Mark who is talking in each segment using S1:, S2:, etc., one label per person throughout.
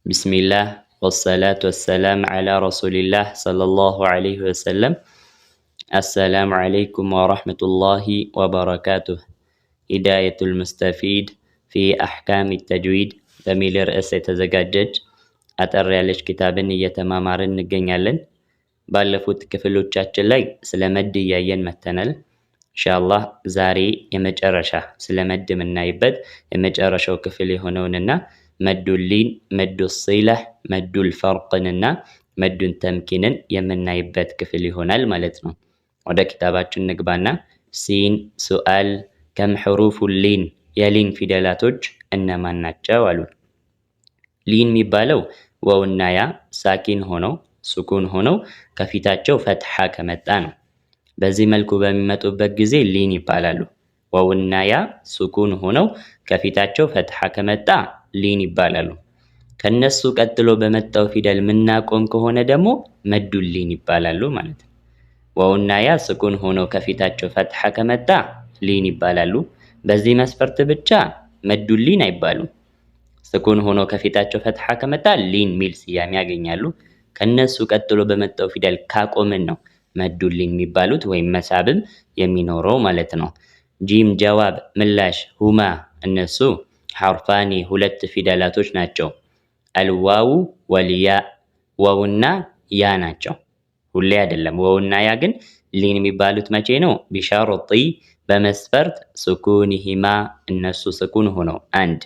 S1: بسم الله والصلاة والسلام على رسول الله صلى الله عليه وسلم. السلام عليكم ورحمة الله وبركاته. هداية المستفيد في أحكام التجويد بميل رئيس تزجاجج أتر يالش كتابن يتمامارن نجنيالن بالفوت كفلوتشاتش لاي سلمد ياين متنل إن شاء الله زاري يمجرشة سلمد من نايبد يمجرشة كفلي هنوننا مد اللين مد الصيلة مد الفرقننا مد تمكينن يمنايبد كفلي هنا المالتنا وده كتابات النقبانا سين سؤال كم حروف اللين يلين في دلاتوج إنما نتجاولون لين ميبالو وونايا ساكن هونو سكون هونو كفيتاتشو فتحة كمتانو بزي ملكو بميمتوبك جزي لين يبالالو وونايا سكون هونو كفيتاتشو فتحة كمتا لين يبالالو ከነሱ ቀጥሎ በመጣው ፊደል ምናቆም ከሆነ ደግሞ መዱል ሊን ይባላሉ ማለት ነው። ዋውና ያ ስኩን ሆኖ ከፊታቸው ፈትሐ ከመጣ ሊን ይባላሉ። በዚህ መስፈርት ብቻ መዱል ሊን አይባሉም። ስኩን ሆኖ ከፊታቸው ፈትሐ ከመጣ ሊን ሚል ስያሜ ያገኛሉ። ከነሱ ቀጥሎ በመጣው ፊደል ካቆምን ነው መዱል ሊን የሚባሉት ወይም መሳብም የሚኖረው ማለት ነው። ጂም ጀዋብ ምላሽ ሁማ እነሱ ሐርፋኒ ሁለት ፊደላቶች ናቸው። አልዋው ወልያ ዋውና ያ ናቸው። ሁሌ አይደለም። ዋውና ያ ግን ሊን የሚባሉት መቼ ነው? ቢሸርጢ በመስፈርት ሱኩንሂማ እነሱ ስኩን ሆነው አንድ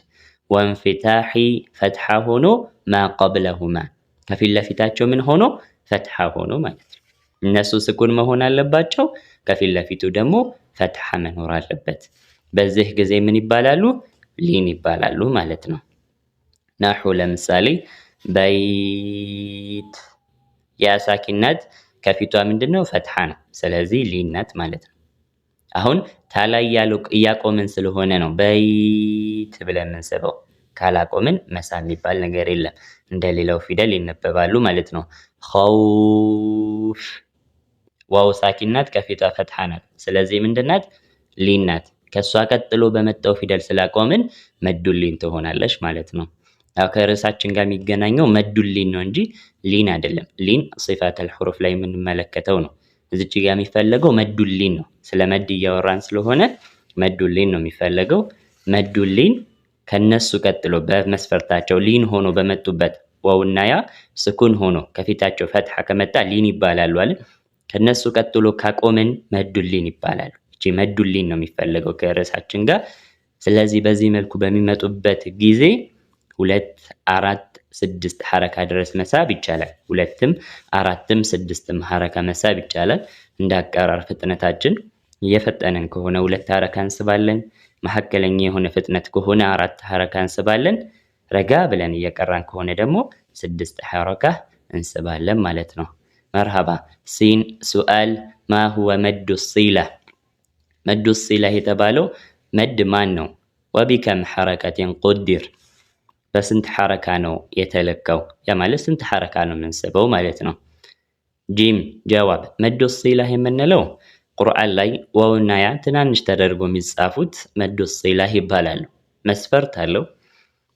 S1: ወንፍታሂ ፈትሐ ሆኖ ማ ቀብለሁማ ከፊት ለፊታቸው ምን ሆኖ ፈትሐ ሆኖ ማለት ነው። እነሱ ስኩን መሆን አለባቸው፣ ከፊት ለፊቱ ደግሞ ፈትሐ መኖር አለበት። በዚህ ጊዜ ምን ይባላሉ? ሊን ይባላሉ ማለት ነው። ናሑ ለምሳሌ በይት ያሳኪናት ከፊቷ ምንድነው? ፈትሐ ነው። ስለዚህ ሊን ናት ማለት ነው። አሁን ታላይ ያለው እያቆምን ስለሆነ ነው በይት ብለን የምንስበው። ካላቆምን መሳብ የሚባል ነገር የለም። እንደሌላው ፊደል ይነበባሉ ማለት ነው። ኸውፍ ዋው ሳኪናት ከፊቷ ፈትሐ ናት። ስለዚህ ምንድናት? ሊን ናት። ከሷ ቀጥሎ በመጣው ፊደል ስላቆምን መዱል ሊን ትሆናለች ማለት ነው። ያው ከርዕሳችን ጋር የሚገናኘው መዱል ሊን ነው እንጂ ሊን አይደለም። ሊን ሲፋተል ሑሩፍ ላይ የምንመለከተው ነው። እዚች ጋር የሚፈለገው መዱል ሊን ነው። ስለ መድ እያወራን ስለሆነ መዱል ሊን ነው የሚፈለገው። መዱል ሊን ከነሱ ቀጥሎ በመስፈርታቸው ሊን ሆኖ በመጡበት ዋውና ያ ስኩን ሆኖ ከፊታቸው ፈትሐ ከመጣ ሊን ይባላሉ አይደል? ከነሱ ቀጥሎ ካቆምን መዱል ሊን ይባላሉ። እቺ መዱል ሊን ነው የሚፈለገው ከርዕሳችን ጋር። ስለዚህ በዚህ መልኩ በሚመጡበት ጊዜ 2 4 6 ሐረካ ድረስ መሳብ ይቻላል። 2ም 4ም 6ም ሐረካ መሳብ ይቻላል። እንዳቀራር ፍጥነታችን እየፈጠነን ከሆነ 2 ሐረካ እንስባለን። መሐከለኛ የሆነ ፍጥነት ከሆነ 4 ሐረካ እንስባለን። ረጋ ብለን እየቀራን ከሆነ ደግሞ 6 ሐረካ እንስባለን ማለት ነው። መርሐባ ሲን ሱአል ማ ሁወ መዱ ሲላ መዱ ሲላ የተባለው መድ ማን ነው? ወቢከም ሐረከቲን ቁድር በስንት ሐረካ ነው የተለካው? ያ ማለት ስንት ሐረካ ነው የምንስበው ማለት ነው። ጂም ጀዋብ መዱ ሲላ የምንለው ቁርአን ላይ ዋውና ያ ትናንሽ ተደርጎ የሚጻፉት መዱ ሲላ ይባላሉ። መስፈርት አለው።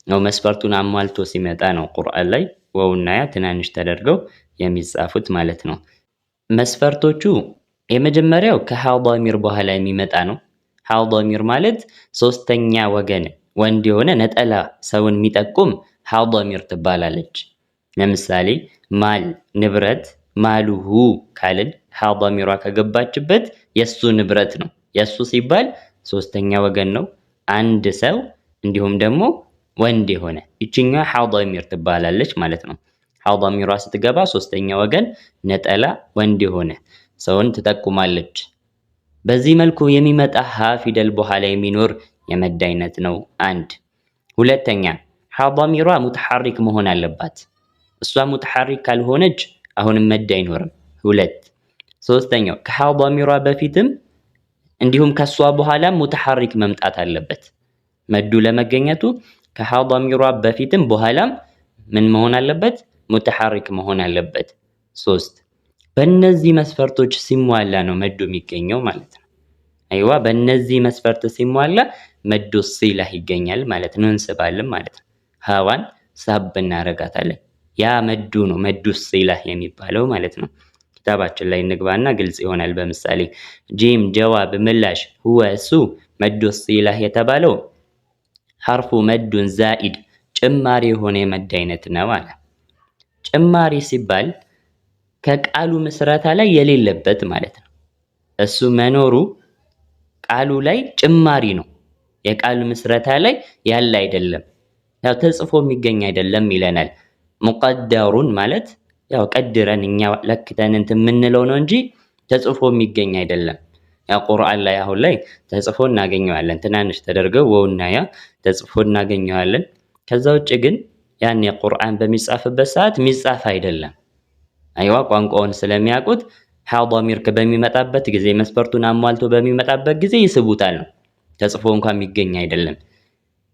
S1: ነው መስፈርቱን አሟልቶ ሲመጣ ነው ቁርአን ላይ ዋውና ያ ትናንሽ ተደርገው የሚጻፉት ማለት ነው። መስፈርቶቹ የመጀመሪያው ከሃ ضሚር በኋላ የሚመጣ ነው። ሃ ضሚር ማለት ሶስተኛ ወገን ወንድ የሆነ ነጠላ ሰውን የሚጠቁም ሃ ضሚር ትባላለች። ለምሳሌ ማል ንብረት ማሉሁ ካልን ሃ ضሚሯ ከገባችበት የሱ ንብረት ነው። የሱ ሲባል ሶስተኛ ወገን ነው፣ አንድ ሰው እንዲሁም ደግሞ ወንድ የሆነ ይችኛዋ ሃ ضሚር ትባላለች ማለት ነው። ሃ ضሚሯ ስትገባ ሶስተኛ ወገን ነጠላ ወንድ የሆነ ሰውን ትጠቁማለች። በዚህ መልኩ የሚመጣ ሃ ፊደል በኋላ የሚኖር የመድ አይነት ነው። አንድ ሁለተኛ ሃ ضሚሯ ሙተሐሪክ መሆን አለባት። እሷ ሙተሐሪክ ካልሆነች አሁንም መድ አይኖርም። ሁለት ሶስተኛው ከሃ ضሚሯ በፊትም እንዲሁም ከሷ በኋላም ሙተሐሪክ መምጣት አለበት። መዱ ለመገኘቱ ከሃ ضሚሯ በፊትም በኋላም ምን መሆን አለበት? ሙተሐሪክ መሆን አለበት። ሶስት በእነዚህ መስፈርቶች ሲሟላ ነው መዱ የሚገኘው ማለት ነው። አይዋ በእነዚህ መስፈርት ሲሟላ መዱ ሲላ ይገኛል ማለት ነው። እንስባለን ማለት ነው። ሃዋን ሳብ እናረጋታለን። ያ መዱ ነው መዱ ሲላህ የሚባለው ማለት ነው። ኪታባችን ላይ እንግባና ግልጽ ይሆናል። በምሳሌ ጂም ጀዋብ ምላሽ ሁወ እሱ መዱ ሲላህ የተባለው ሐርፉ መዱን ዛኢድ ጭማሪ የሆነ የመድ አይነት ነው አለ። ጭማሪ ሲባል ከቃሉ ምስረታ ላይ የሌለበት ማለት ነው። እሱ መኖሩ ቃሉ ላይ ጭማሪ ነው። የቃሉ ምስረታ ላይ ያለ አይደለም። ያው ተጽፎ የሚገኝ አይደለም ይለናል። ሙቀደሩን ማለት ያው ቀድረን እኛ ለክተን እንትን የምንለው ነው እንጂ ተጽፎ የሚገኝ አይደለም። ያው ቁርአን ላይ አሁን ላይ ተጽፎ እናገኘዋለን። ትናንሽ ተደርገው ወውና ያ ተጽፎ እናገኘዋለን። ከዛ ውጭ ግን ያን የቁርአን በሚጻፍበት ሰዓት የሚጻፍ አይደለም። አይዋ ቋንቋውን ስለሚያውቁት ሐ ضمير በሚመጣበት ጊዜ መስፈርቱን አሟልቶ በሚመጣበት ጊዜ ይስቡታል ነው። ተጽፎ እንኳን የሚገኝ አይደለም።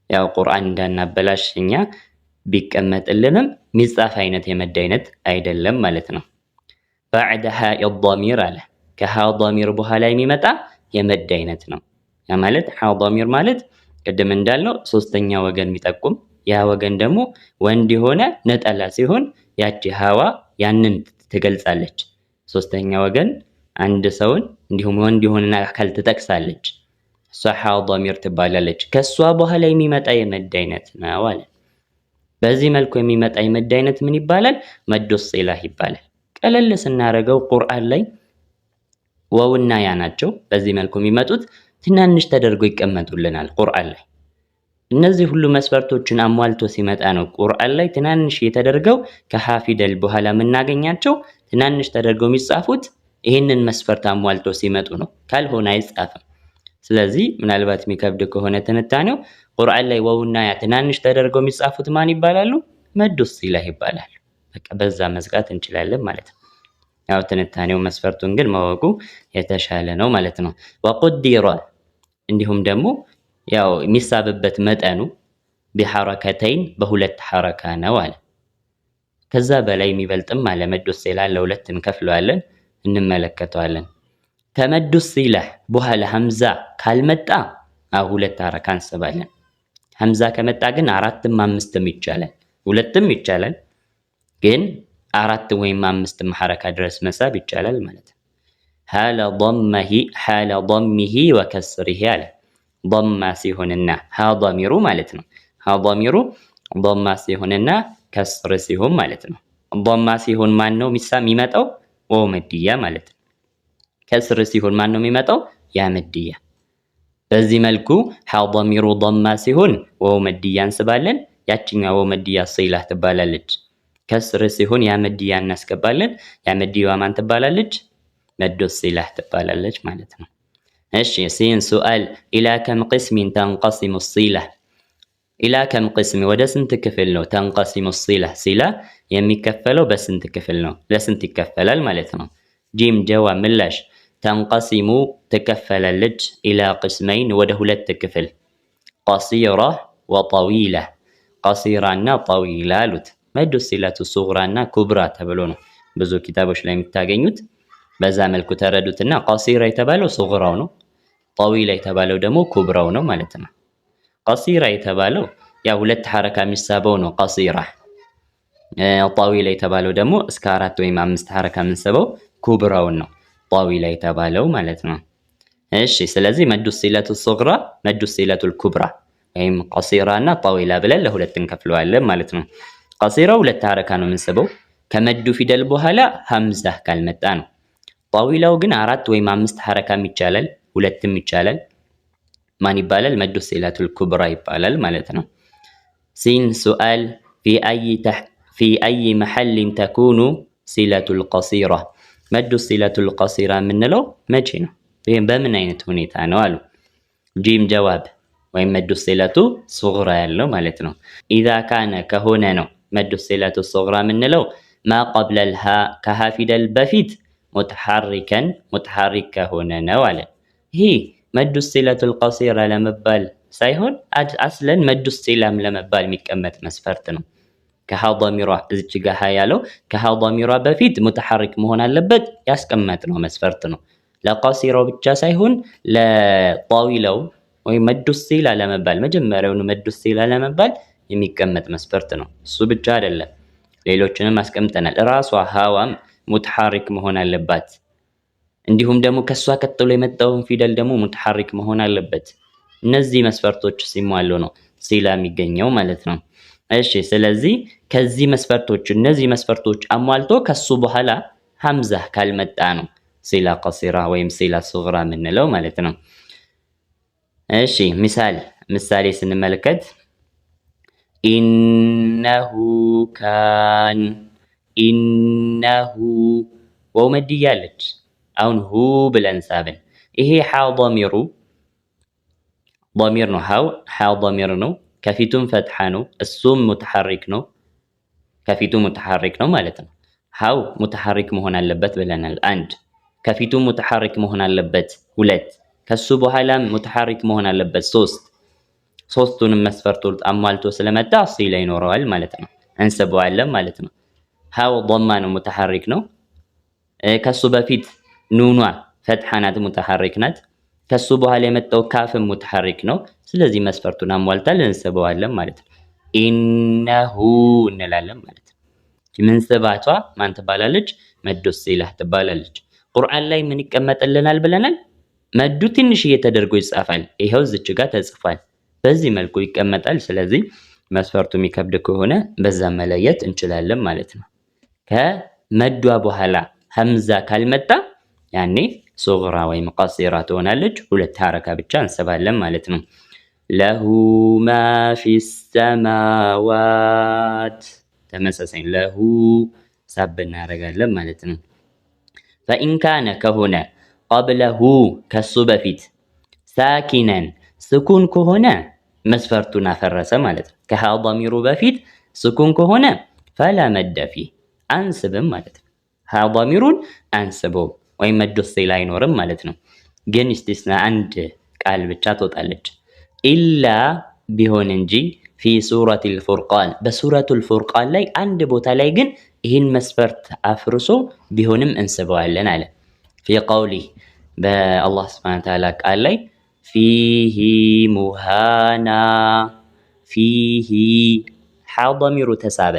S1: ያው ቁርአን እንዳናበላሽ እኛ ቢቀመጥልንም ሚጻፍ አይነት የመድ አይነት አይደለም ማለት ነው። بعد حاء الضمير አለ ከሐ ضمير በኋላ የሚመጣ የመድ አይነት ነው። ያ ማለት ሐ ضمير ማለት ቅድም እንዳልነው ሶስተኛ ወገን የሚጠቁም ያ ወገን ደግሞ ወንድ የሆነ ነጠላ ሲሆን ያቺ ሐዋ ያንን ትገልጻለች። ሶስተኛ ወገን አንድ ሰውን እንዲሁም ወንድ የሆነ አካል ትጠቅሳለች። እሷ ሐ ضمير ትባላለች። ከሷ በኋላ የሚመጣ የመድ አይነት ነው አለ። በዚህ መልኩ የሚመጣ የመድ አይነት ምን ይባላል? መዱ ሲላህ ይባላል። ቀለል ስናረገው ቁርአን ላይ ወውና ያ ናቸው በዚህ መልኩ የሚመጡት ትናንሽ ተደርገው ይቀመጡልናል ቁርአን ላይ። እነዚህ ሁሉ መስፈርቶችን አሟልቶ ሲመጣ ነው ቁርአን ላይ ትናንሽ የተደርገው ከሐ ፊደል በኋላ የምናገኛቸው ትናንሽ ተደርገው የሚጻፉት ይህንን መስፈርት አሟልቶ ሲመጡ ነው። ካልሆነ አይጻፍም። ስለዚህ ምናልባት የሚከብድ ከሆነ ትንታኔው ቁርአን ላይ ወውና ያ ትናንሽ ተደርገው የሚጻፉት ማን ይባላሉ? መዱ ሲላህ ይባላሉ። በቃ በዛ መዝጋት እንችላለን ማለት ነው። ያው ትንታኔው መስፈርቱን ግን ማወቁ የተሻለ ነው ማለት ነው። ወቁዲራ እንዲሁም ደግሞ ያው የሚሳብበት መጠኑ ቢሐረከተይን በሁለት ሐረካ ነው አለ። ከዛ በላይ የሚበልጥም አለ። መዱ ሲላህ ለሁለት እንከፍለዋለን፣ እንመለከተዋለን። ከመዱ ሲላህ በኋላ ሐምዛ ካልመጣ ሁለት ሐረካ እንስባለን። ሐምዛ ከመጣ ግን አራትም አምስትም ይቻላል፣ ሁለትም ይቻላል። ግን አራት ወይም አምስትም ሐረካ ድረስ መሳብ ይቻላል ማለት ነው። ሐለ ضمه ወከስሪሂ አለ። ضማ ሲሆንና ሐ ضميሩ ማለት ነው። ሐ ضميሩ ضማ ሲሆንና ከስር ሲሆን ማለት ነው። ضማ ሲሆን ማን ነው የሚመጣው? ወው መድያ ማለት ነው። ከስር ሲሆን ማን ነው የሚመጣው? ያ መድያ። በዚህ መልኩ ሐ ضميሩ ضማ ሲሆን ወው መድያ እንስባለን። ያቺኛው ወው መድያ ሲላህ ትባላለች። ከስር ሲሆን ያ መድያ እናስገባለን። ያ መድያዋ ማን ትባላለች? መዱ ሲላህ ትባላለች ማለት ነው። እሺ ሲን ሱአል ኢላ ከም ቅስሚን ተንቀሲሙ ሲላህ ኢላ ከም ቅስሚ ወደ ስንት ክፍል ነው ተንቀሲሙ ሲላህ ሲላ የሚከፈለው በስንት ክፍል ነው? ለስንት ይከፈላል ማለት ነው። ጂም ጀዋብ ምላሽ ተንቀሲሙ ትከፈላለች ኢላ ቅስመይን ወደ ሁለት ክፍል ቀሲራ ወጠዊላ ቀሲራና ጠዊላ አሉት። መዱ ሲላቱ ሱግራና ኩብራ ተብሎ ነው ብዙ ኪታቦች ላይ የምታገኙት። በዛ መልኩ ተረዱትና ቀሲራ የተባለው ሱግራው ነው፣ ጠዊላ የተባለው ደግሞ ኩብራው ነው ማለት ነው። ቀሲራ የተባለው ያ ሁለት ሐረካ የሚሳበው ነው ቀሲራ። ጠዊላ የተባለው ደግሞ እስከ 4 ወይም 5 ሐረካ የምንስበው ኩብራውን ነው ጠዊላ የተባለው ማለት ነው። እሺ ስለዚህ መዱ ሲላቱ ሱግራ መዱ ሲላቱ ኩብራ ወይም ቀሲራና ጠዊላ ብለን ለሁለት እንከፍለዋለን ማለት ነው። ቀሲራው ሁለት ሐረካ ነው የምንስበው ከመዱ ፊደል በኋላ ሐምዛ ካልመጣ ነው። ጠዊላው ግን 4 ወይም 5 ሐረካም ይቻላል፣ ሁለትም ይቻላል። ማን ይባላል? መዱ ሲላቱል ኩብራ ይባላል ማለት ነው። ሲን ሱአል ፊ አይ መሐልን ተኩኑ ሲላቱል ቀሲራ መዱ ሲላቱል ቀሲራ የምንለው መቼ ነው? ይሄን በምን አይነት ሁኔታ ነው አሉ። ጂም ጀዋብ ወይም መዱ ሲላቱ ሱግራ ያለው ማለት ነው። ኢዛ ካነ ከሆነ ነው መዱ ሲላቱ ሱግራ የምንለው ማ ቀብለል ሃ ከሃ ፊደል በፊት ሙተሐሪከን ሙተሐሪክ ከሆነ ነው አለ። ይሄ መዱ ሲላቱል ቀሲራ ለመባል ሳይሆን አስለን መዱ ሲላም ለመባል የሚቀመጥ መስፈርት ነው። ከሃ ضميሯ እዚች ጋር ሃ ያለው ከሃ ضميሯ በፊት ሙተሐሪክ መሆን አለበት ያስቀመጥ ነው መስፈርት ነው። ለቀሲራው ብቻ ሳይሆን ለጠዊላው ወይ መዱ ሲላ ለመባል መጀመሪያውን መዱ ሲላ ለመባል የሚቀመጥ መስፈርት ነው። እሱ ብቻ አይደለም፣ ሌሎችንም አስቀምጠናል። ራሷ ሃዋም ሙተሐሪክ መሆን አለባት። እንዲሁም ደግሞ ከሷ ቀጥሎ የመጣውን ፊደል ደግሞ ሙተሐሪክ መሆን አለበት። እነዚህ መስፈርቶች ሲሟሉ ነው ሲላ የሚገኘው ማለት ነው። እሺ ስለዚህ እነዚህ መስፈርቶች አሟልቶ ከሱ በኋላ ሐምዛ ካልመጣ ነው ሲላ ቀሲራ ወይም ሲላ ሱግራ የምንለው ማለት ነው። እሺ ምሳሌ ስንመለከት ኢነሁ ካን፣ ኢነሁ ወው መድያ አለች። አሁን ሁ ብለን ሳብን። ይሄ ሐ ضሚር ነው። ሐ ضሚር ነው። ከፊቱም ፈትሐ ነው። እሱም ሙተሐሪክ ነው። ከፊቱ ሙተሐሪክ ነው ማለት ነው። ሐው ሙተሐሪክ መሆን አለበት ብለናል። አንድ ከፊቱ ሙተሐሪክ መሆን አለበት። ሁለት ከሱ በኋላም ሙተሐሪክ መሆን አለበት። ሶስቱንም መስፈርቶች አሟልቶ ስለመጣ ሲላ ይኖረዋል ማለት ነው። እንስበዋለን ማለት ነው። ሐው ضማ ነው፣ ሙተሐሪክ ነው። ከሱ በፊት ኑኗ ፈትሐ ናት፣ ሙተሐሪክ ናት። ከሱ በኋላ የመጣው ካፍም ሙተሐሪክ ነው። ስለዚህ መስፈርቱን አሟልታል፣ እንስበዋለን ማለት ነው። ኢነሁ እንላለን ማለት ነው። ምንስባቷ ማን ትባላለች? መዱ ሲላ ትባላለች። ቁርአን ላይ ምን ይቀመጥልናል ብለናል? መዱ ትንሽዬ ተደርጎ ይጻፋል። ይሄው እዚች ጋር ተጽፏል። በዚህ መልኩ ይቀመጣል። ስለዚህ መስፈርቱ የሚከብድ ከሆነ በዛ መለየት እንችላለን ማለት ነው። ከመዷ በኋላ ሐምዛ ካልመጣ ያኔ ሱግራ ወይም ቀሲራ ትሆናለች። ሁለት ሐረካ ብቻ እንስባለን ማለት ነው። ለሁ ማ ፊስ ሰማዋት ተመሳሳይ ለሁ ሳብ እናደርጋለን ማለት ነው። ፈኢን ካነ ከሆነ ቀብለሁ ከሱ በፊት ሳኪነን ስኩን ከሆነ መስፈርቱን አፈረሰ ማለት ነው። ከሃ ضሚሩ በፊት ስኩን ከሆነ ፈላ መደ ፊህ አንስብም ማለት ነው። ሃ ضሚሩን አንስበው ወይም መዱ ሲላ አይኖርም ማለት ነው። ግን ኢስቲስና አንድ ቃል ብቻ ትወጣለች። ኢላ ቢሆን እንጂ ፊ ሱረቱል ፉርቃን በሱረቱል ፉርቃን ላይ አንድ ቦታ ላይ ግን ይህን መስፈርት አፍርሶ ቢሆንም እንስበዋለን አለ። ፊ ቀውሊህ በአላህ ሱብሓነሁ ወተዓላ ቃል ላይ ፊሂ ሙሃና፣ ፊሂ ሐ ضሚሩ ተሳበ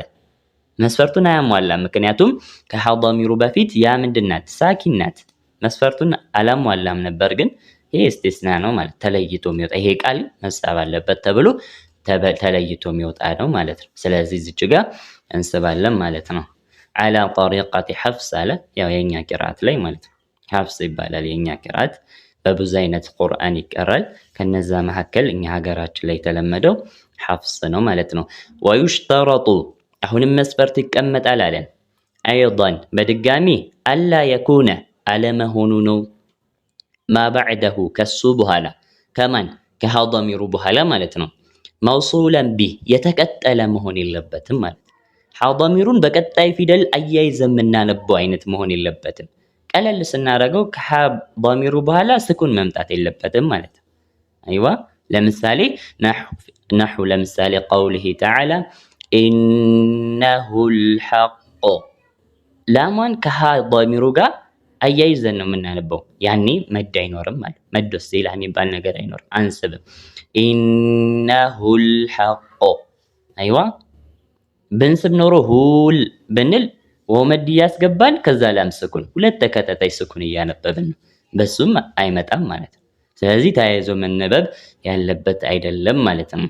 S1: መስፈርቱን አያሟላም። ምክንያቱም ከሐ ضሚሩ በፊት ያ ምንድናት? ሳኪን ናት። መስፈርቱን አላሟላም ነበር፣ ግን ይሄ ኢስቲስና ነው ማለት ተለይቶ የሚወጣ ይሄ ቃል መጻፍ አለበት ተብሎ ተለይቶ የሚወጣ ነው ማለት ነው። ስለዚህ እዚች ጋር እንስባለን ማለት ነው። አላ ጠሪቀቲ ሐፍስ አለ። ያው የኛ ቂራአት ላይ ማለት ነው ሐፍስ ይባላል። የኛ ቂራአት በብዙ አይነት ቁርአን ይቀራል። ከነዛ መካከል እኛ ሀገራችን ላይ የተለመደው ሐፍስ ነው ማለት ነው። ወዩሽተረጡ አሁንም መስፈርት ይቀመጣል አለን። አይضን በድጋሚ አላ የኩነ አለመሆኑ ነው። ማ ባዕደሁ ከሱ በኋላ ከማን ከሃ ضሚሩ በኋላ ማለት ነው። መውሱለን ቢህ የተቀጠለ መሆን የለበትም ማለት ነው። ሃ ضሚሩን በቀጣይ ፊደል አያይዘን የምናነበው አይነት መሆን የለበትም። ቀለል ስናደርገው ከሃ ضሚሩ በኋላ ስኩን መምጣት የለበትም ማለት ነው። አይዋ ለምሳሌ ነሑ ለምሳሌ ቀውሊሂ ተዓላ ኢነሁል ሐቅ ላሟን ከሃ ضሚሩ ጋር አያይዘን ነው የምናነበው። ያኔ መድ አይኖርም ማለት መዱ ሲላ የሚባል ነገር አይኖርም፣ አንስብም። ኢነሁል ሐቅ አይዋ ብንስብ ኖሮ ሁል ብንል ወመድ ያስገባል። ከዛ ላም ስኩን ሁለት ተከታታይ ስኩን እያነበብን ነው፣ በሱም አይመጣም ማለት ነው። ስለዚህ ተያይዞ መነበብ ያለበት አይደለም ማለት ነው።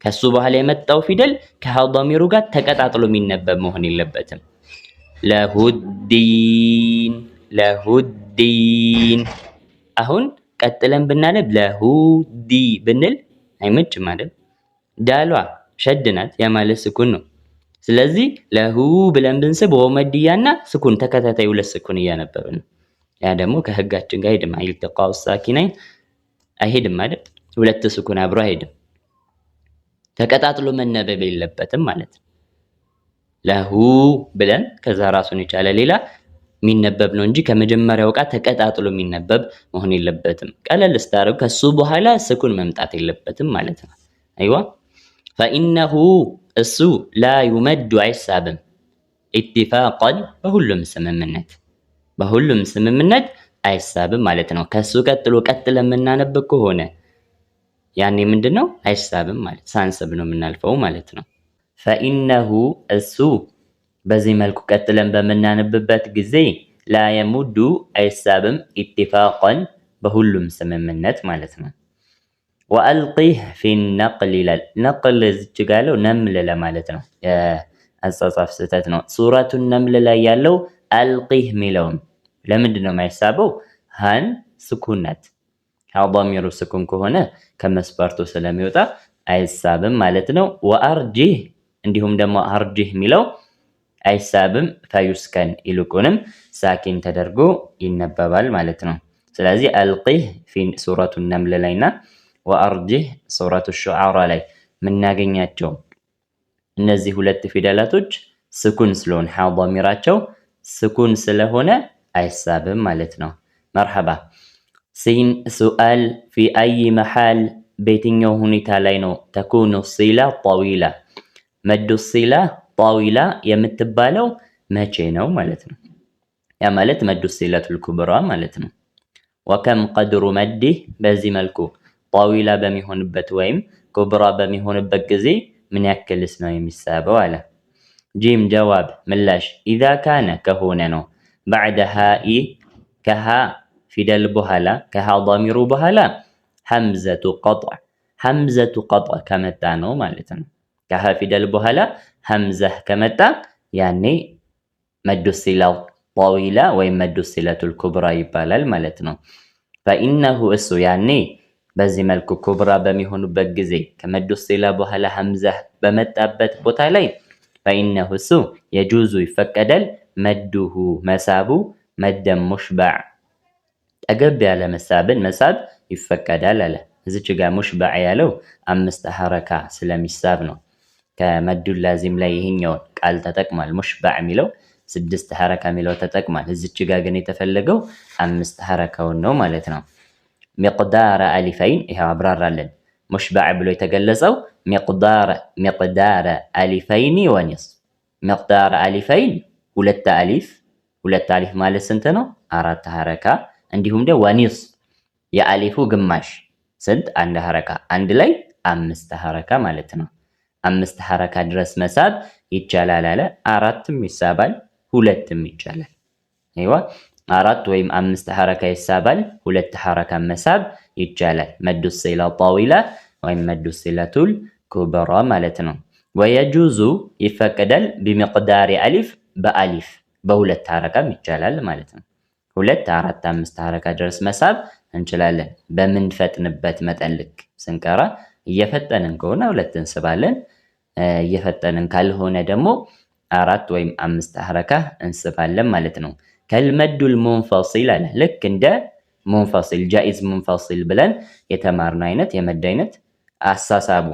S1: ከሱ በኋላ የመጣው ፊደል ከሃ ضሚሩ ጋር ተቀጣጥሎ የሚነበብ መሆን የለበትም። ለሁዲን አሁን ቀጥለን ብናነብ ለሁዲ ብንል አይመችም ማለት ዳሏ ሸድ ናት፣ ያ ማለት ስኩን ነው። ስለዚህ ለሁ ብለን ብንስብ ወመድያና ስኩን ተከታታይ ሁለት ስኩን እያነበብን ነው። ያ ደግሞ ከህጋችን ጋር አይሄድም። ኢልቲቃኡ ሳኪነይን አይሄድም ማለት ሁለት ስኩን አብሮ አይሄድም። ተቀጣጥሎ መነበብ የለበትም ማለት ነው። ለሁ ብለን ከዛ ራሱን የቻለ ሌላ የሚነበብ ነው እንጂ ከመጀመሪያው ጋር ተቀጣጥሎ የሚነበብ መሆን የለበትም። ቀለል ስታረጉ ከሱ በኋላ ስኩን መምጣት የለበትም ማለት ነው። አይዋ ፈኢነሁ እሱ ላ ዩመዱ አይሳብም። ኢትፋቀን በሁሉም ስምምነት አይሳብም ማለት ነው። ከሱ ቀጥሎ ቀጥለን የምናነብ ከሆነ ያኔ ምንድነው አይሳብም ማለት ሳንስብ ነው የምናልፈው ማለት ነው። ፈኢነሁ እሱ በዚህ መልኩ ቀጥለን በምናነብበት ጊዜ ላ የሙዱ አይሳብም ኢትፋቀን በሁሉም ስምምነት ማለት ነው። ወአልቂህ ፊ ነቅል ይላል። ነቅል እዚች ጋ ያለው ነምል ለማለት ነው። የአጻጻፍ ስህተት ነው። ሱረቱ ነምል ላይ ያለው አልቂህ የሚለውም ለምንድን ነው የማይሳበው? ሃን ስኩን ናት። ضሚሩ ስኩን ከሆነ ከመስፈርቱ ስለሚወጣ አይሳብም ማለት ነው። ወአርጂህ እንዲሁም ደግሞ አርጂህ የሚለው አይሳብም ፈዩስከን ይልቁንም ሳኪን ተደርጎ ይነበባል ማለት ነው። ስለዚህ አልቂህ ፊ ሱረቱ ነምል ላይና ወአርጂህ ሱረቱ ሹዓራ ላይ የምናገኛቸው እነዚህ ሁለት ፊደላቶች ስኩን ስለሆነ ሐ ضሚራቸው ስኩን ስለሆነ አይሳብም ማለት ነው። መርሐባ። ሲን ሱአል ፊ አይ መሐል በየትኛው ሁኔታ ላይ ነው ተኩኑ ሲላ ጠዊላ መዱ ሲላ ጠዊላ የምትባለው መቼ ነው ማለት ነው። ያ ማለት መዱ ሲለቱል ኩብራ ማለት ነው። ወከም ቀድሩ መዲህ በዚህ መልኩ ጠዊላ በሚሆንበት ወይም ኩብራ በሚሆንበት ጊዜ ምን ያክልስ ነው የሚሳበው አለ። ጂም ጀዋብ ምላሽ ኢዛ ካነ ከሆነ ነው ባዕደ ሃኢ ከሃ ፊደል በኋላ ከሃ ضሚሩ በኋላ ሐምዘቱ ቀጥዕ ከመጣ ነው ማለት ነው። ከሃ ፊደል በኋላ ሐምዘህ ከመጣ ያኔ መዱ ሲላ ጠዊላ ወይም መዱ ሲለቱል ኩብራ ይባላል ማለት ነው። ፈኢነሁ እሱ ያኔ በዚህ መልኩ ኩብራ በሚሆኑበት ጊዜ ከመዱ ሲላ በኋላ ሐምዘህ በመጣበት ቦታ ላይ ፈኢነሁ እሱ የጁዙ ይፈቀዳል መዱሁ መሳቡ መደም ሙሽባዕ ጠገብ ያለ መሳብን መሳብ ይፈቀዳል አለ። እዚች ጋር ሙሽባዕ ያለው 5 ሐረካ ስለሚሳብ ነው። ከመዱል ላዚም ላይ ይሄኛውን ቃል ተጠቅሟል። ሙሽባዕ የሚለው 6 ሐረካ የሚለው ተጠቅሟል። እዚች ጋር ግን የተፈለገው 5 ሐረካውን ነው ማለት ነው። ሚቅዳረ አሊፈይን ይሄው አብራራለን። ሙሽባዕ ብሎ የተገለጸው ሚቅዳረ አሊፈይኒ ወኒስ ሚቅዳረ አሊፈይን ሁለት አሊፍ ማለት ስንት ነው? 4 ሐረካ እንዲሁም ደግሞ ወኒስ የአሊፉ ግማሽ ስንት? 1 ሐረካ አንድ ላይ 5 ሐረካ ማለት ነው። 5 ሐረካ ድረስ መሳብ ይቻላል አለ። 4ም ይሳባል 2ም ይቻላል። አይዋ 4 ወይም 5 ሐረካ ይሳባል 2 ሐረካ መሳብ ይቻላል። መዱ ሲላ ጠዊላ ወይም መዱ ሲለቱል ኩብራ ማለት ነው። ወየጁዙ ይፈቀዳል ቢሚቅዳሪ አሊፍ በአሊፍ በ2 ሐረካም ይቻላል ማለት ነው። 2 4 5 ሐረካ ድረስ መሳብ እንችላለን። በምንፈጥንበት መጠን ልክ ስንቀራ እየፈጠንን ከሆነ 2 እንስባለን። እየፈጠንን ካልሆነ ደግሞ 4 ወይም 5 ሐረካ እንስባለን ማለት ነው። ከልመዱል ሙንፈሲል አለ። ልክ እንደ ሙንፈሲል ጃኢዝ ሙንፈሲል ብለን የተማርነው አይነት የመድ አይነት አሳሳቡ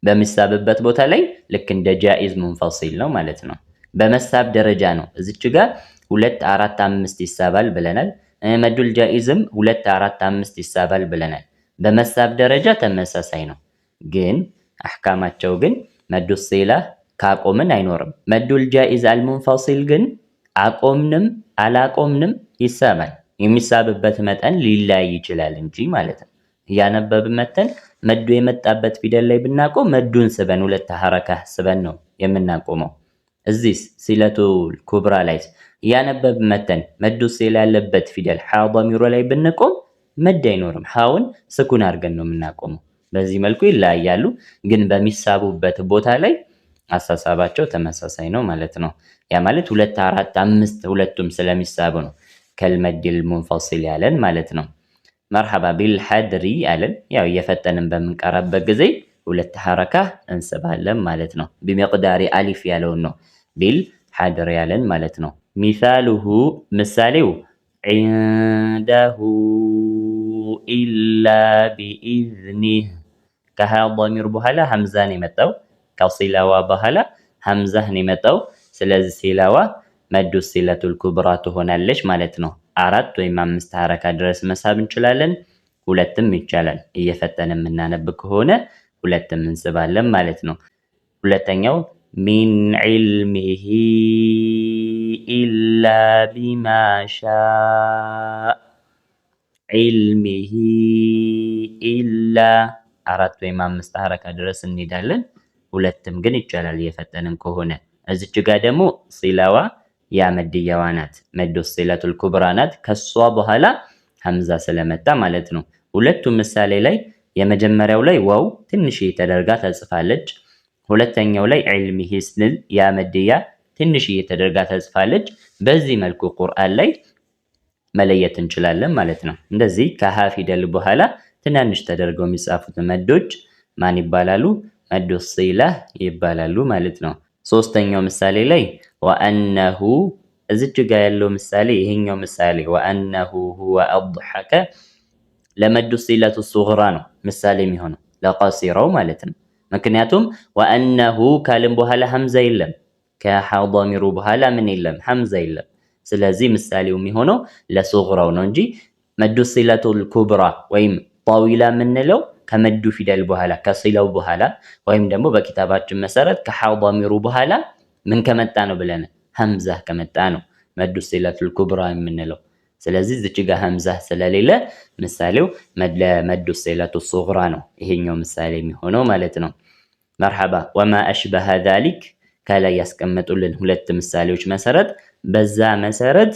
S1: በሚሳብበት ቦታ ላይ ልክ እንደ ጃኢዝ ሙንፈሲል ነው ማለት ነው። በመሳብ ደረጃ ነው። እዚች ጋር 2 4 5 ይሳባል ብለናል። መዱል ጃኢዝም 2 4 5 ይሳባል ብለናል። በመሳብ ደረጃ ተመሳሳይ ነው። ግን አህካማቸው ግን መዱ ሲላ ካቆምን አይኖርም። መዱል ጃኢዝ አልሙንፈሲል ግን አቆምንም አላቆምንም ይሳባል። የሚሳብበት መጠን ሊለያይ ይችላል እንጂ ማለት ነው። እያነበብን መተን መዱ የመጣበት ፊደል ላይ ብናቆም መዱን ስበን 2 ሐረካ ስበን ነው የምናቆመው። እዚህ ሲለቱል ኩብራ ላይ እያነበብን መተን መዱ ሲላ ያለበት ፊደል ሐ ضሚሩ ላይ ብንቆም መድ አይኖርም። ሐውን ስኩን አድርገን ነው የምናቆመው። በዚህ መልኩ ይለያያሉ። ግን በሚሳቡበት ቦታ ላይ አሳሳባቸው ተመሳሳይ ነው ማለት ነው። ያ ማለት 2 4 5 ሁለቱም ስለሚሳቡ ነው ከልመዲል ሙንፈሲል ያለን ማለት ነው። መርሐባ ቢልሐድሪ አለን። ያው እየፈጠንን በምንቀራበት ጊዜ 2 ሐረካ እንስባለን ማለት ነው። ቢሚቅዳሪ አሊፍ ያለውን ነው ቢልሐድሪ ያለን ማለት ነው። ሚሳሉሁ ምሳሌው ዒንደሁ ኢላ ቢኢዝኒህ ከሃ ضሚር በኋላ ሐምዛን የመጣው ከሲላዋ በኋላ ሐምዛን የመጣው ስለዚህ ሲላዋ መዱ ሲለቱል ኩብራ ትሆናለች ማለት ነው። 4 ወይም 5 ሐረካ ድረስ መሳብ እንችላለን። 2ም ይቻላል። እየፈጠን የምናነብ ከሆነ 2ም እንስባለን ማለት ነው። ሁለተኛው ሚን ዒልሚሂ ኢላ ቢማ ሻእ ዒልሚሂ ኢላ 4 ወይም 5 ሐረካ ድረስ እንሄዳለን። 2ም ግን ይቻላል እየፈጠንን ከሆነ። እዚች ጋር ደግሞ ሲላዋ ያ መድያዋ ናት። መዱ ሲለቱል ኩብራ ናት። ከሷ በኋላ ሐምዛ ስለመጣ ማለት ነው። ሁለቱም ምሳሌ ላይ የመጀመሪያው ላይ ዋው ትንሽዬ ተደርጋ ተጽፋለች። ሁለተኛው ላይ ዒልሚሂ ስንል ያ መድያ ትንሽዬ ተደርጋ ተጽፋለች። በዚህ መልኩ ቁርአን ላይ መለየት እንችላለን ማለት ነው። እንደዚህ ከሀ ፊደል በኋላ ትናንሽ ተደርገው የሚጻፉት መዶች ማን ይባላሉ? መዱ ሲላህ ይባላሉ ማለት ነው። ሶስተኛው ምሳሌ ላይ ወአነሁ እዚች ጋር ያለው ምሳሌ ይሄኛው ምሳሌ ወአነሁ ሁወ አድሐከ ለመዱ ሲለቱ ሱግራ ነው ምሳሌ የሚሆነው ለቀሲራው ማለት ነው። ምክንያቱም ወአነሁ ካልን በኋላ ሐምዛ የለም። ከሐ ዶሚሩ በኋላ ምን የለም? ሐምዛ የለም። ስለዚህ ምሳሌው የሚሆነው ለሱግራው ነው እንጂ መዱ ሲለቱል ኩብራ ወይም ጣዊላ የምንለው ከመዱ ፊደል በኋላ ከሲላው በኋላ ወይም ደግሞ በኪታባችን መሰረት ከሐ ዶሚሩ በኋላ ምን ከመጣ ነው ብለን ሐምዛ ከመጣ ነው መዱ ሲለቱል ኩብራ የምንለው። ስለዚህ እዚች ጋር ሐምዛ ስለሌለ ምሳሌው መዱ ሲለቱ ሱግራ ነው ይሄኛው ምሳሌ የሚሆነው ማለት ነው። መርሐባ ወማ አሽበሀ ዛሊክ ከላይ ያስቀመጡልን ሁለት ምሳሌዎች መሰረት በዛ መሰረት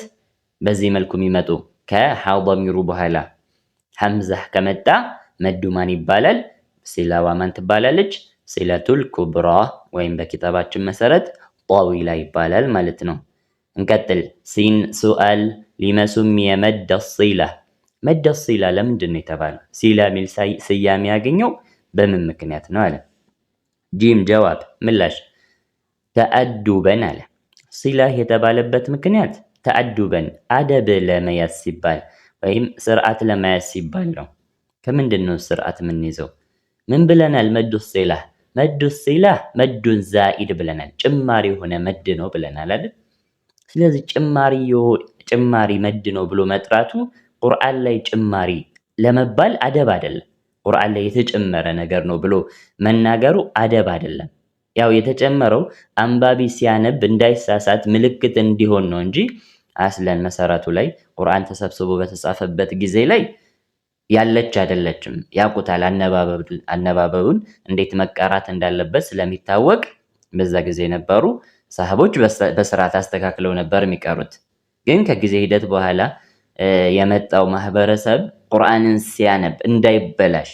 S1: በዚህ መልኩ የሚመጡ ከሐ ዶሚሩ በኋላ ሐምዛ ከመጣ መዱ ማን ይባላል? ሲላዋ ማን ትባላለች? ሲለቱል ኩብራ ወይም በኪታባችን መሰረት ጣዊላ ይባላል ማለት ነው። እንቀጥል። ሲን ሱአል ሊመ ሱሚየ መደ ሲላ። መደ ሲላ ለምንድን ነው የተባለው? ሲላ ሚል ስያሜ ያገኘው በምን ምክንያት ነው አለ። ጂም ጀዋብ ምላሽ ተአዱበን አለ። ሲላ የተባለበት ምክንያት ተአዱበን አደብ ለመያዝ ሲባል ወይም ስርዓት ለመያዝ ሲባል ነው። ከምንድን ነው ስርዓት የምንይዘው? ምን ብለናል? መዱ ሲላ መዱ ሲላ መዱን ዛኢድ ብለናል። ጭማሪ የሆነ መድ ነው ብለናል አይደል? ስለዚህ ጭማሪ መድ ነው ብሎ መጥራቱ ቁርአን ላይ ጭማሪ ለመባል አደብ አይደለም። ቁርአን ላይ የተጨመረ ነገር ነው ብሎ መናገሩ አደብ አይደለም። ያው የተጨመረው አንባቢ ሲያነብ እንዳይሳሳት ምልክት እንዲሆን ነው እንጂ አስለን መሰረቱ ላይ ቁርአን ተሰብስቦ በተጻፈበት ጊዜ ላይ ያለች አይደለችም። ያውቁታል አነባበቡን እንዴት መቀራት እንዳለበት ስለሚታወቅ በዛ ጊዜ የነበሩ ሰሃቦች በስርዓት አስተካክለው ነበር የሚቀሩት። ግን ከጊዜ ሂደት በኋላ የመጣው ማህበረሰብ ቁርአንን ሲያነብ እንዳይበላሽ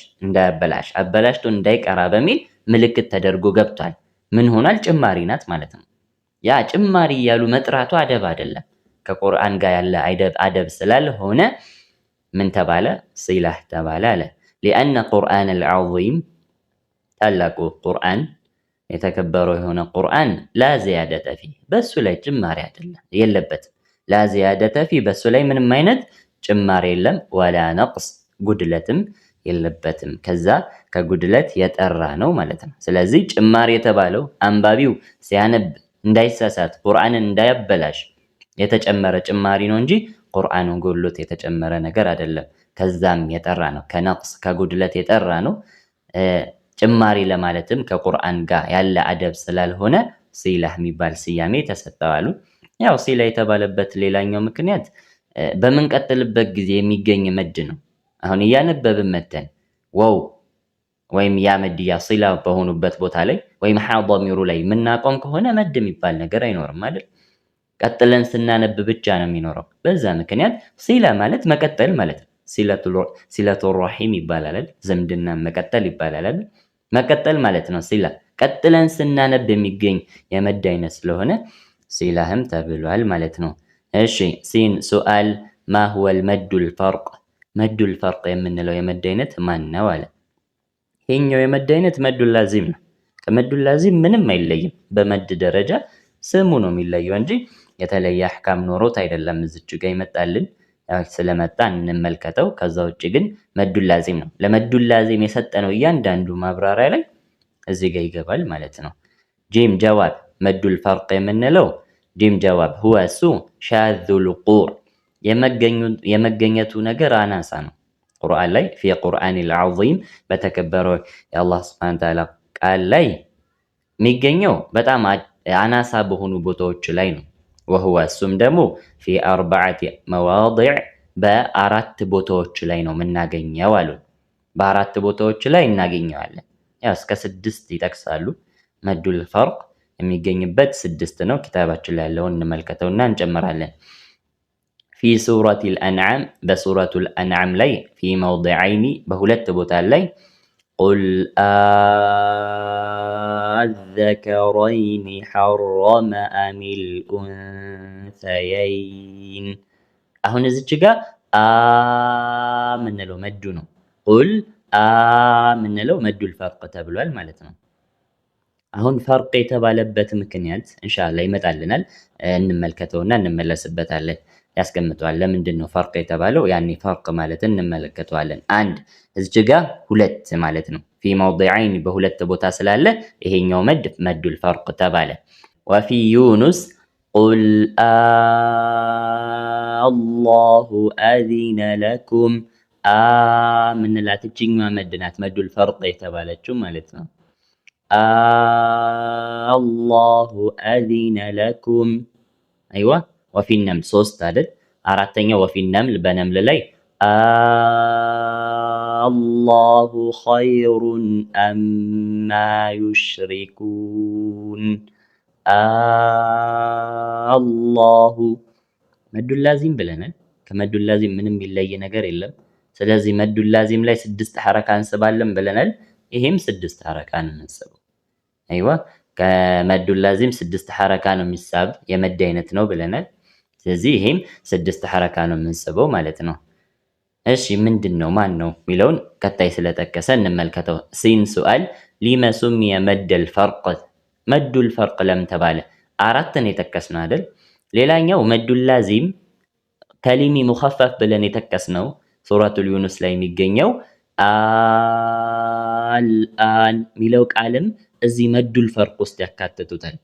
S1: አበላሽቶ እንዳይቀራ በሚል ምልክት ተደርጎ ገብቷል። ምን ሆኗል? ጭማሪ ናት ማለት ነው። ያ ጭማሪ እያሉ መጥራቱ አደብ አይደለም። ከቁርአን ጋር ያለ አደብ ስላልሆነ ምን ተባለ? ሲላህ ተባለ አለ። ሊአነ ቁርአን አልዓዚም ታላቁ ቁርአን የተከበረው የሆነ ቁርአን ላ ዚያደተ ፊህ በሱ ላይ ጭማሪ አይደለም የለበትም። ላ ዚያደተ ፊህ በሱ ላይ ምንም አይነት ጭማሪ የለም። ወላ ነቅስ ጉድለትም የለበትም። ከዛ ከጉድለት የጠራ ነው ማለት ነው። ስለዚህ ጭማሪ የተባለው አንባቢው ሲያነብ እንዳይሳሳት ቁርአንን እንዳያበላሽ የተጨመረ ጭማሪ ነው እንጂ ቁርአኑን ጎሎት የተጨመረ ነገር አይደለም። ከዛም የጠራ ነው። ከነቅስ ከጉድለት የጠራ ነው። ጭማሪ ለማለትም ከቁርአን ጋር ያለ አደብ ስላልሆነ ሲላህ የሚባል ስያሜ ተሰጠዋሉ። ያው ሲላ የተባለበት ሌላኛው ምክንያት በምንቀጥልበት ጊዜ የሚገኝ መድ ነው። አሁን እያነበብን መተን ዋው ወይም ያ መድያ ሲላ በሆኑበት ቦታ ላይ ወይም ሐ ዶሚሩ ላይ የምናቆም ከሆነ መድ የሚባል ነገር አይኖርም አይደል? ቀጥለን ስናነብ ብቻ ነው የሚኖረው። በዛ ምክንያት ሲላ ማለት መቀጠል ማለት ነው። ሲለቱ ረሒም ይባላል። ዝምድና መቀጠል ይባላል። መቀጠል ማለት ነው ሲላ። ቀጥለን ስናነብ የሚገኝ የመድ አይነት ስለሆነ ሲላህም ተብሏል ማለት ነው። እሺ ሲን ሱአል ማ ሁወል መዱል ፈርቅ። መዱል ፈርቅ የምንለው የመድ አይነት ማን ነው አለ። ይሄኛው የመድ አይነት መዱል ላዚም ነው። ከመዱል ላዚም ምንም አይለይም። በመድ ደረጃ ስሙ ነው የሚለየው እንጂ የተለየ አህካም ኖሮት አይደለም። እዚች ጋር ይመጣልን ስለመጣ እንመልከተው። ከዛ ውጭ ግን መዱል ላዚም ነው። ለመዱል ላዚም የሰጠነው እያንዳንዱ ማብራሪያ ላይ እዚህ ጋር ይገባል ማለት ነው። ጂም ጀዋብ መዱል ፈርቅ የምንለው ጂም ጀዋብ ሁወ እሱ ሻዙል ቁር የመገኘቱ ነገር አናሳ ነው። ቁርአን ላይ ፊ ቁርአኒል ዐዚም በተከበረው የአላህ ሱብሓነሁ ወተዓላ ቃል ላይ የሚገኘው በጣም አናሳ በሆኑ ቦታዎች ላይ ነው። ወሁወ እሱም ደግሞ ፊ አርበዐቲ መዋዲዕ በ4 ቦታዎች ላይ ነው የምናገኘው አሉ። በአራት ቦታዎች ላይ እናገኘዋለን። ያው እስከ 6 ይጠቅሳሉ። መዱል ፈርቅ የሚገኝበት 6 ነው። ኪታባችን ላይ ያለውን እንመልከተውና እንጨምራለን። ፊ ሱረቱል አንዓም በሱረቱል አንዓም ላይ ፊ መውዲዐይኒ በሁለት ቦታ ላይ ቁል አዘከረይኒ ሐረመ አሚል ኡንሰየይን። አሁን እዚች ጋር ምንለው መዱ ነው። ቁል ምንለው መዱል ፈርቅ ተብሏል ማለት ነው። አሁን ፈርቅ የተባለበት ምክንያት ኢንሻአላህ ይመጣልናል፣ እንመልከተውና እንመለስበታለን። ያስቀምጠዋል ለምንድን ነው ፈርቅ የተባለው? ያኔ ፈርቅ ማለት እንመለከተዋለን። አንድ እዚች ጋር ሁለት ማለት ነው። ፊ መውዲዐይን በሁለት ቦታ ስላለ ይሄኛው መድ መዱል ፈርቅ ተባለ። ወፊ ዩኑስ ቁል አላሁ አዚነ ለኩም ምንላት እችኛዋ መድ ናት መዱል ፈርቅ የተባለችው ማለት ነው። አላሁ አዚነ ለኩም አይዋ ወፊ ነምል 3 አይደል? አራተኛው ወፊ ነምል በነምል ላይ አላሁ ኸይሩን አማ ዩሽሪኩን። አላሁ መዱል ላዚም ብለናል። ከመዱል ላዚም ምንም የሚለይ ነገር የለም። ስለዚህ መዱል ላዚም ላይ 6 ሐረካ እንስባለን ብለናል። ይሄም 6 ሐረካ ነው የምንስበው። አይዋ ከመዱል ላዚም 6 ሐረካ ነው የሚሳብ የመድ አይነት ነው ብለናል። ስለዚህ ይሄም 6 ሐረካ ነው የምንስበው ማለት ነው። እሺ ምንድነው ማን ነው የሚለውን ቀጣይ ስለጠቀሰ እንመልከተው። ሲን ሱአል ሊመ ሱሚየ መደል ፈርቅ መዱል ፈርቅ ለምን ተባለ? 4 ነው የጠቀስነው አይደል? ሌላኛው መዱል ላዚም ከሊሚ ሙኸፈፍ ብለን የጠቀስነው ሱረቱል ዩኑስ ላይ የሚገኘው አልአን የሚለው ቃልም እዚህ መዱል ፈርቅ ውስጥ ያካትቱታል።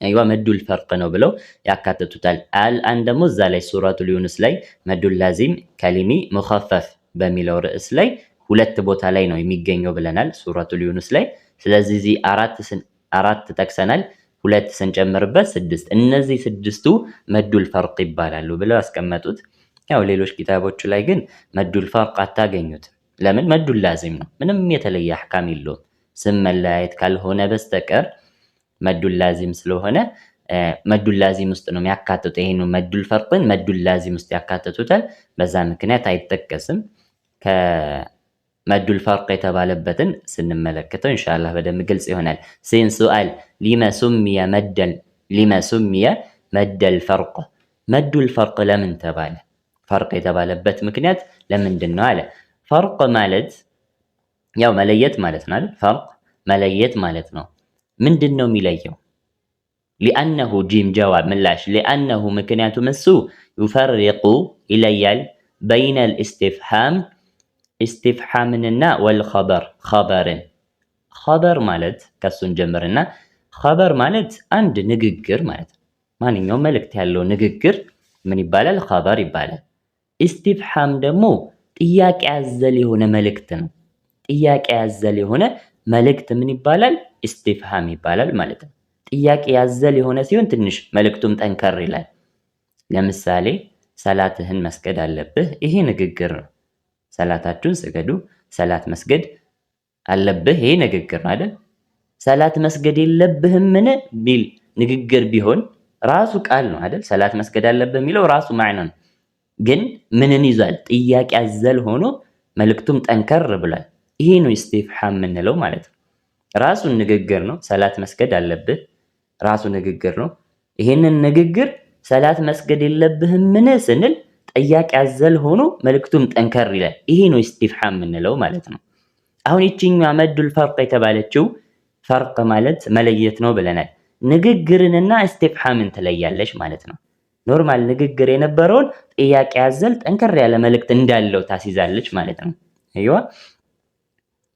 S1: አይዋ መዱል ፈርቅ ነው ብለው ያካትቱታል። አልአን ደግሞ እዛ ላይ ሱረቱል ዩኑስ ላይ መዱል ላዚም ከሊሚ ሙኸፈፍ በሚለው ርዕስ ላይ 2 ቦታ ላይ ነው የሚገኘው ብለናል ሱረቱል ዩኑስ ላይ። ስለዚህ እዚህ 4 ጠቅሰናል፣ 2 ስንጨምርበት 6። እነዚህ 6ቱ መዱል ፈርቅ ይባላሉ ብለው ያስቀመጡት። ያው ሌሎች ኪታቦቹ ላይ ግን መዱል ፈርቅ አታገኙት። ለምን? መዱል ላዚም ነው። ምንም የተለየ አህካም የለውም። ስም መለያየት ካልሆነ በስተቀር መዱል ላዚም ስለሆነ መዱል ላዚም ውስጥ ነው የሚያካትቱት። ይሄን መዱል ፈርቅን መዱል ላዚም ውስጥ ያካትቱታል። በዛ ምክንያት አይጠቀስም። ከመዱል ፈርቅ የተባለበትን ስንመለከተው ኢንሻአላህ በደንብ ግልጽ ይሆናል። ሲን ሱአል ሊመ ሱሚየ መደል ፈርቅ መዱል ፈርቅ ለምን ተባለ? ፈርቅ የተባለበት ምክንያት ለምንድን ነው አለ። ፈርቅ ማለት ያው መለየት ማለት ነው አይደል? ፈርቅ መለየት ማለት ነው። ምንድን ነው የሚለየው? ሊአነሁ ጂም ጀዋብ ምላሽ ሊአነሁ ምክንያቱም እሱ ዩፈርቁ ይለያል በይነል ኢስቲፍሃም ኢስቲፍሃምንና ወልኸበር ኸበርን። ኸበር ማለት ከሱን ጀምርና ኸበር ማለት አንድ ንግግር ማለት ነው። ማንኛውም መልእክት ያለው ንግግር ምን ይባላል? ኸበር ይባላል። ኢስቲፍሃም ደግሞ ጥያቄ ያዘል የሆነ መልእክት ነው። ጥያቄ ያዘል የሆነ መልእክት ምን ይባላል? ኢስቲፍሃም ይባላል ማለት ነው። ጥያቄ ያዘል የሆነ ሲሆን ትንሽ መልእክቱም ጠንከር ይላል። ለምሳሌ ሰላትህን መስገድ አለብህ፣ ይሄ ንግግር ነው። ሰላታችሁን ስገዱ፣ ሰላት መስገድ አለብህ፣ ይሄ ንግግር ነው አይደል? ሰላት መስገድ የለብህም ምን ቢል ንግግር ቢሆን ራሱ ቃል ነው አይደል? ሰላት መስገድ አለብህ የሚለው ራሱ ማዕና ነው። ግን ምንን ይዟል? ጥያቄ ያዘል ሆኖ መልእክቱም ጠንከር ብሏል። ይሄ ነው ኢስቲፍሃም የምንለው ማለት ነው። ራሱን ንግግር ነው። ሰላት መስገድ አለብህ ራሱ ንግግር ነው። ይሄንን ንግግር ሰላት መስገድ የለብህም ምን ስንል ጥያቄ ያዘል ሆኖ መልእክቱም ጠንከር ይላል። ይሄ ነው ኢስቲፍሃም የምንለው ማለት ነው። አሁን ይቺኛዋ መዱል ፈርቅ የተባለችው ፈርቅ ማለት መለየት ነው ብለናል። ንግግርንና ኢስቲፍሃምን ትለያለች ማለት ነው። ኖርማል ንግግር የነበረውን ጥያቄ ያዘል ጠንከር ያለ መልእክት እንዳለው ታስይዛለች ማለት ነው። አይዋ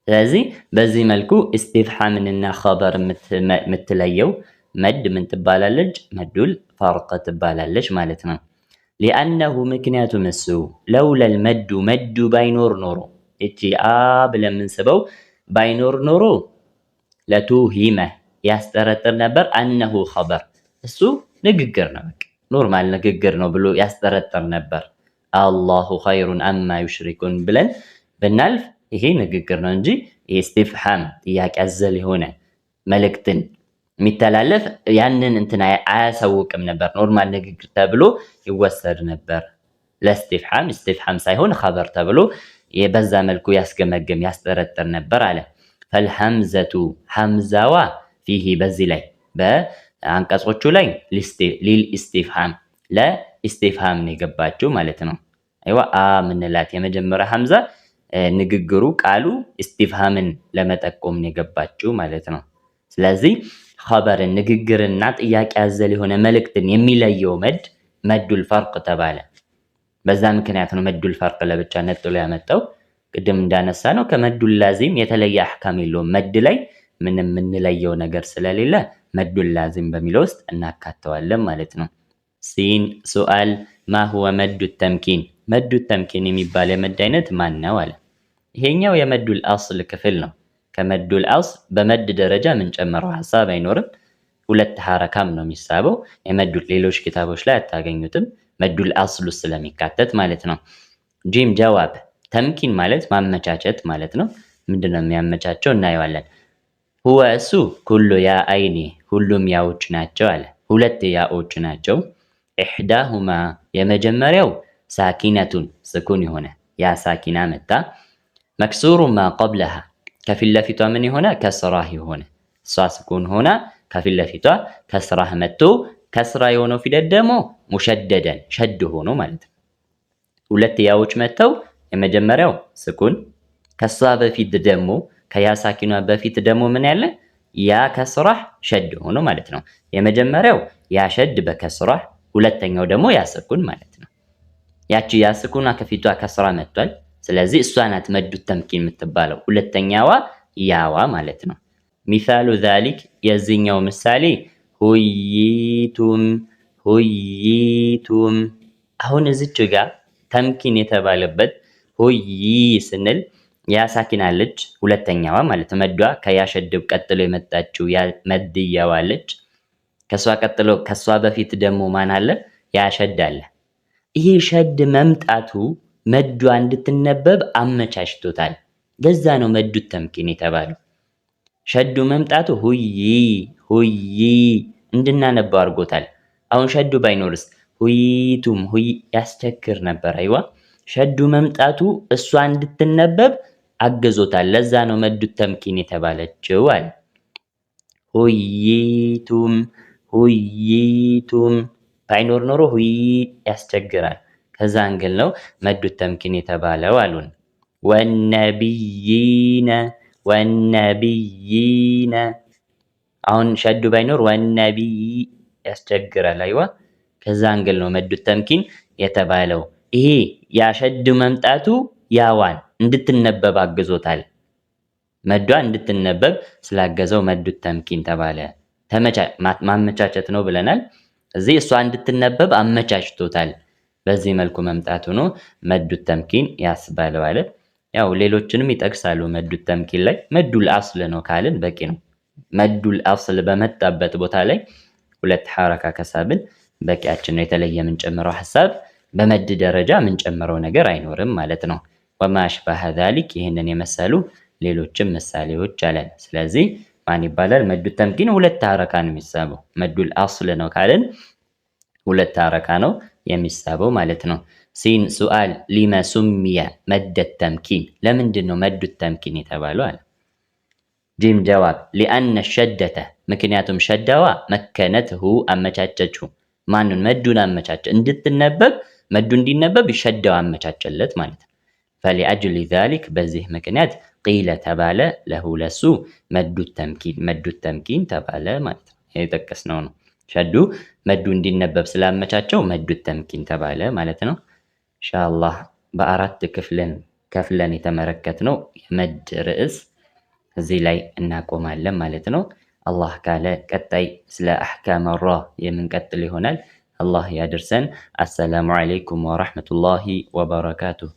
S1: ስለዚህ በዚህ መልኩ ኢስቲፍሃምንና ኸበር የምትለየው መድ ምን ትባላለች? መዱል ፈርቅ ትባላለች ማለት ነው። ሊአነሁ ምክንያቱም እሱ ለውለል መዱ መዱ ባይኖር ኖሮ እቺ ብለን የምንስበው ባይኖር ኖሮ ለቱሂመ ያስጠረጥር ነበር። አነሁ ኸበር እሱ ንግግር ነው፣ በቃ ኖርማል ንግግር ነው ብሎ ያስጠረጥር ነበር። አላሁ ኸይሩን አማ ዩሽሪኩን ብለን ብናልፍ ይሄ ንግግር ነው እንጂ ኢስቲፍሃም ጥያቄ አዘል የሆነ መልእክትን የሚተላለፍ ያንን እንትን አያሳውቅም ነበር። ኖርማል ንግግር ተብሎ ይወሰድ ነበር። ለኢስቲፍሃም ኢስቲፍሃም ሳይሆን ኸበር ተብሎ በዛ መልኩ ያስገመግም ያስጠረጥር ነበር አለ። ፈልሐምዘቱ ሐምዛዋ ፊሂ በዚህ ላይ በአንቀጾቹ ላይ ሊልኢስቲፍሃም ለኢስቲፍሃም ነው የገባችው ማለት ነው። አይዋ ምንላት የመጀመሪያ ሐምዛ ንግግሩ ቃሉ ኢስቲፍሃምን ለመጠቆም ነው የገባችው ማለት ነው። ስለዚህ ኸበርን ንግግርና ጥያቄ አዘል የሆነ መልእክትን የሚለየው መዱል ፈርቅ ተባለ። በዛ ምክንያት ነው መዱል ፈርቅ ለብቻ ነጥሎ ያመጣው። ቅድም እንዳነሳ ነው ከመዱል ላዚም የተለየ አህካም የለውም። መድ ላይ ምንም የምንለየው ነገር ስለሌለ መዱል ላዚም በሚለው ውስጥ እናካተዋለን ማለት ነው። ሲን ሱአል ማ ሁወ መዱ ተምኪን፣ መዱ ተምኪን የሚባል የመድ አይነት ማን ነው አለ። ይሄኛው የመዱል አስል ክፍል ነው። ከመዱል አስል በመድ ደረጃ የምንጨምረው ሐሳብ አይኖርም። ሁለት ሐረካም ነው የሚሳበው። የመዱል ሌሎች ኪታቦች ላይ አታገኙትም። መዱል አስል ውስጥ ስለሚካተት ማለት ነው። ጂም ጀዋብ ተምኪን ማለት ማመቻቸት ማለት ነው። ምንድነው የሚያመቻቸው እናየዋለን። ሁወ እሱ ኩሉ ያ አይኒ ሁሉም ያዎች ናቸው አለ። ሁለት ያዎች ናቸው። ኢሕዳሁማ የመጀመሪያው ሳኪነቱን ስኩን የሆነ ያ ሳኪና መጣ። መክሱሩ ማ ቀብለሃ ከፊት ለፊቷ ምን የሆነ ከስራህ የሆነ እሷ ስኩን ሆና ከፊት ለፊቷ ከስራህ መጥቶ ከስራ የሆነው ፊደል ደግሞ ሙሸደደን ሸድ ሆኖ ማለት ነው። ሁለት ያዎች መጥተው የመጀመሪያው ስኩን ከሷ በፊት ደግሞ ከያ ሳኪኗ በፊት ደግሞ ምን ያለ ያ ከስራህ ሸድ ሆኖ ማለት ነው። የመጀመሪያው ያ ሸድ በከስራህ፣ ሁለተኛው ደግሞ ያ ስኩን ማለት ነው። ያቺ ያ ስኩኗ ከፊቷ ከስራ መጥቷል። ስለዚህ እሷ ናት መዱ ተምኪን የምትባለው፣ ሁለተኛዋ ያዋ ማለት ነው። ሚሳሉ ዛሊክ የዚህኛው ምሳሌ ሁይቱም ሁይቱም። አሁን እዚች ጋር ተምኪን የተባለበት ሁይ ስንል ያ ሳኪን አለች ሁለተኛዋ ማለት መዷ ከያ ሸድብ ቀጥሎ የመጣችው ያ መድያዋ አለች። ከሷ ቀጥሎ ከሷ በፊት ደግሞ ማን አለ? ያ ሸድ አለ። ይሄ ሸድ መምጣቱ መዷ እንድትነበብ አመቻችቶታል። ለዛ ነው መዱ ተምኪን የተባለው። ሸዱ መምጣቱ ሁይ ሁይ እንድናነባው አድርጎታል። አሁን ሸዱ ባይኖርስ ሁይቱም ሁይ ያስቸግር ነበር። አይዋ ሸዱ መምጣቱ እሷ እንድትነበብ አገዞታል። ለዛ ነው መዱ ተምኪን የተባለችው አለ። ሁይቱም ሁይቱም ባይኖር ኖሮ ሁይ ያስቸግራል። ከዛ አንግል ነው መዱ ተምኪን የተባለው አሉን። ወነቢይነ ወነቢይነ አሁን ሸዱ ባይኖር ወነቢይ ያስቸግራል። አይዋ ከዛ አንግል ነው መዱ ተምኪን የተባለው። ይሄ ያ ሸድ መምጣቱ ያዋን እንድትነበብ አግዞታል። መዷ እንድትነበብ ስላገዘው መዱ ተምኪን ተባለ። ማመቻቸት ነው ብለናል። እዚህ እሷ እንድትነበብ አመቻችቶታል። በዚህ መልኩ መምጣቱ ነው መዱ ተምኪን ያስባለው አለ። ያው ሌሎችንም ይጠቅሳሉ መዱ ተምኪን ላይ። መዱል አስል ነው ካልን በቂ ነው። መዱል አስል በመጣበት ቦታ ላይ ሁለት ሐረካ ከሳብን በቂያችን ነው። የተለየ የምንጨምረው ሐሳብ በመድ ደረጃ የምንጨምረው ነገር አይኖርም ማለት ነው። ወማ አሽባህ ዛሊክ ይህንን የመሰሉ ሌሎችም ምሳሌዎች አለን። ስለዚህ ማን ይባላል? መዱ ተምኪን ሁለት ሐረካ ነው የሚሳበው። መዱል አስል ነው ካልን ሁለት ሐረካ ነው የሚሳበው ማለት ነው። ሲን ሱአል ሊመ ሱሚየ መደ ተምኪን፣ ለምንድን ነው መዱ ተምኪን የተባለው አለ። ጂም ጀዋብ ሊአነ ሸደተ ምክንያቱም ሸዳዋ መከነትሁ አመቻቸችው። ማንን? መዱን አመቻቸ እንድትነበብ መዱ እንዲነበብ ሸዳዋ አመቻቸለት ማለት ነው። ፈሊአጅሊ ዛሊክ በዚህ ምክንያት ቂለ ተባለ ለሁ ለሱ መዱ ተምኪን ተባለ ማለት ነው። የጠቀስነው ነው። ሸዱ መዱ እንዲነበብ ስላመቻቸው መዱ ተምኪን ተባለ ማለት ነው። ኢንሻአላህ በአራት ከፍለን የተመለከትነው የመድ ርዕስ እዚህ ላይ እናቆማለን ማለት ነው። አላህ ካለ ቀጣይ ስለ አሕካም ራ የምንቀጥል ይሆናል። አላህ ያድርሰን። አሰላሙ አለይኩም ወራህመቱላሂ ወበረካቱሁ።